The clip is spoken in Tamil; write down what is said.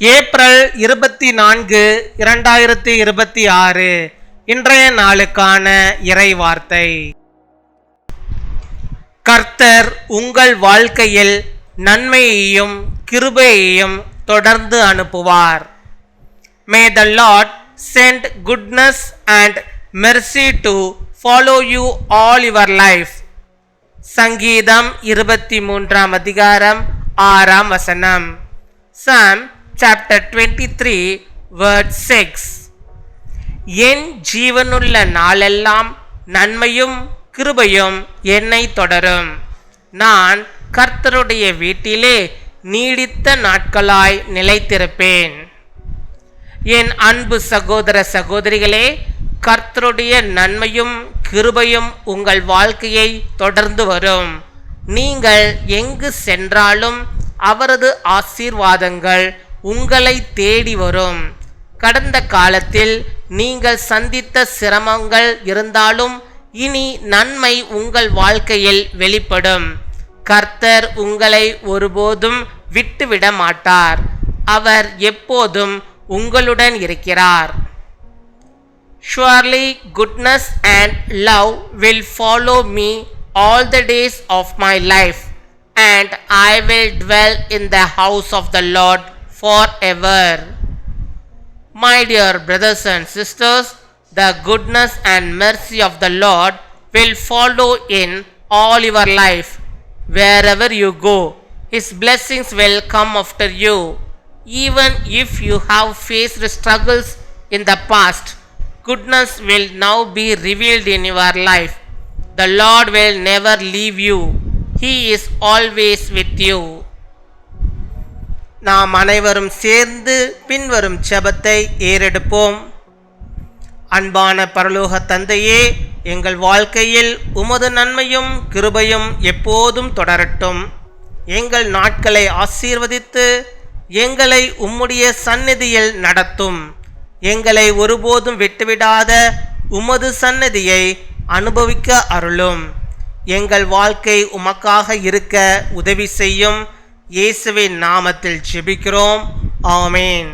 ஏப்ரல் 24, 2026 இன்றைய நாளுக்கான இறை வார்த்தை. கர்த்தர் உங்கள் வாழ்க்கையில் நன்மையையும் கிருபையையும் தொடர்ந்து அனுப்புவார். May the Lord send goodness and mercy to follow you all your life. சங்கீதம் 23 அதிகாரம் 6 வசனம். Psalm chapter 23 verse 6. என் ஜீவனுள்ள நாளெல்லாம் நன்மையும் கிருபையும் என்னை தொடரும். நான் கர்த்தருடைய வீட்டிலே நீடித்த நாட்களாய் நிலைத்திருப்பேன். என் அன்பு சகோதர சகோதரிகளே, கர்த்தருடைய நன்மையும் கிருபையும் உங்கள் வாழ்க்கையை தொடர்ந்து வரும். நீங்கள் எங்கு சென்றாலும் அவரது ஆசீர்வாதங்கள் உங்களை தேடி வரும். கடந்த காலத்தில் நீங்கள் சந்தித்த சிரமங்கள் இருந்தாலும் இனி நன்மை உங்கள் வாழ்க்கையில் வெளிப்படும். கர்த்தர் உங்களை ஒருபோதும் விட்டுவிட மாட்டார். அவர் எப்போதும் உங்களுடன் இருக்கிறார். Surely goodness and love will follow me all the days of my life, and I will dwell in the house of the Lord forever. My dear brothers and sisters, the goodness and mercy of the Lord will follow in all your life. Wherever you go, His blessings will come after you. Even if you have faced struggles in the past, goodness will now be revealed in your life. The Lord will never leave you. He is always with you. நாம் அனைவரும் சேர்ந்து பின்வரும் ஜெபத்தை ஏறெடுப்போம். அன்பான பரலோக தந்தையே, எங்கள் வாழ்க்கையில் உமது நன்மையும் கிருபையும் எப்போதும் தொடரட்டும். எங்கள் நாட்களை ஆசீர்வதித்து எங்களை உம்முடைய சந்நிதியில் நடத்தும். எங்களை ஒருபோதும் விட்டுவிடாத உமது சந்நிதியை அனுபவிக்க அருளும். எங்கள் வாழ்க்கை உமக்காக இருக்க உதவி செய்யும். இயேசுவின் நாமத்தில் ஜெபிக்கிறோம். ஆமென்.